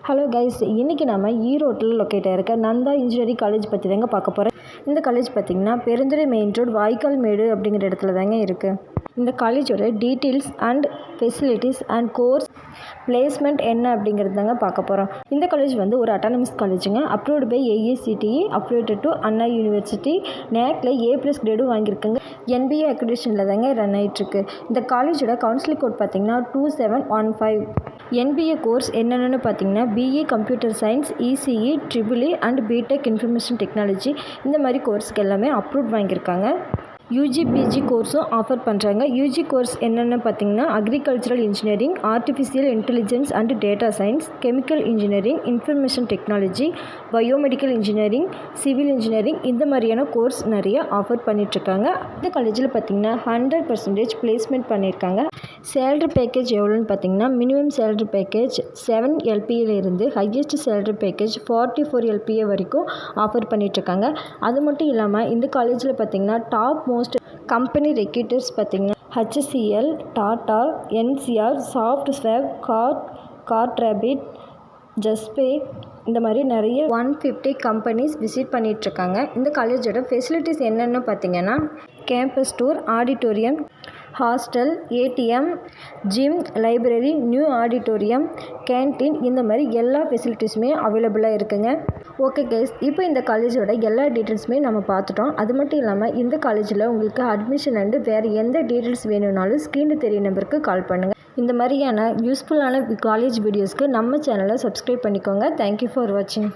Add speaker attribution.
Speaker 1: Hello guys, இன்றைக்கி நம்ம ஈரோட்டில் லொக்கேட் ஆகிருக்க நந்தா இன்ஜினியரிங் காலேஜ் பற்றி தாங்க பார்க்க போகிறேன். இந்த காலேஜ் பார்த்திங்கன்னா பெருந்துறை மெயின் ரோடு வாய்க்கால் மேடு அப்படிங்கிற இடத்துல தாங்க இருக்குது. இந்த காலேஜோட details and facilities and course placement என்ன அப்படிங்கிறது தாங்க பார்க்க போகிறோம். இந்த காலேஜ் வந்து ஒரு அட்டானமஸ் காலேஜுங்க. Approved by AICTE, approved to Anna university, நேக்கில் A+ கிரேடும் வாங்கியிருக்குங்க. NBA அக்ரிடேஷனில் தாங்க ரன் ஆகிட்டுருக்கு. இந்த காலேஜோட கவுன்சிலிங் கோட் பார்த்திங்கன்னா 2715. NBA கோர்ஸ் என்னென்னு பார்த்தீங்கன்னா BA computer science, ECE, EEE and BTech information technology இந்த மாதிரி கோர்ஸுக்கு எல்லாமே அப்ரூவ் வாங்கியிருக்காங்க. UG PG கோர்ஸும் ஆஃபர் பண்ணுறாங்க. UG கோர்ஸ் என்னென்னு பார்த்தீங்கன்னா agricultural engineering, artificial intelligence and data science, chemical engineering, information technology, biomedical engineering, civil engineering இந்த மாதிரியான கோர்ஸ் நிறைய ஆஃபர் பண்ணிகிட்ருக்காங்க. இந்த காலேஜில் பார்த்தீங்கன்னா 100% பிளேஸ்மெண்ட் பண்ணியிருக்காங்க. சேலரி பேக்கேஜ் எவ்வளோன்னு பார்த்தீங்கன்னா மினிமம் சேலரி பேக்கேஜ் 7 LPA இருந்து ஹையஸ்ட் சேலரி பேக்கேஜ் 44 LPA வரைக்கும் ஆஃபர் பண்ணிகிட்ருக்காங்க. அது மட்டும் இல்லாமல் இந்த காலேஜில் பார்த்தீங்கன்னா டாப் மோஸ்ட் கம்பெனி ரெக்ரூட்டர்ஸ் பார்த்தீங்கன்னா HCL, டாடா, NCR, சாஃப்ட்வேர், கார்ட்ராபிட், ஜஸ்பே இந்த மாதிரி நிறைய 150 கம்பெனிஸ் விசிட் பண்ணிகிட்ருக்காங்க. இந்த காலேஜோட ஃபெசிலிட்டிஸ் என்னென்னு பார்த்தீங்கன்னா campus tour, auditorium, hostel, ATM, gym, library, new auditorium, canteen இந்த மாதிரி எல்லா ஃபெசிலிட்டிஸுமே அவைலபிளாக இருக்குங்க. ஓகே கைஸ், இப்போ இந்த காலேஜோட எல்லா டீட்டெயில்ஸுமே நம்ம பார்த்துட்டோம். அது மட்டும் இல்லாமல் இந்த காலேஜில் உங்களுக்கு அட்மிஷன் அண்டு வேறு எந்த டீட்டெயில்ஸ் வேணும்னாலும் ஸ்க்ரீனில் தெரிய நம்பருக்கு கால் பண்ணுங்கள். இந்த மாதிரியான யூஸ்ஃபுல்லான காலேஜ் வீடியோஸ்க்கு நம்ம சேனலை சப்ஸ்கிரைப் பண்ணிக்கோங்க. தேங்க்யூ ஃபார் வாட்சிங்.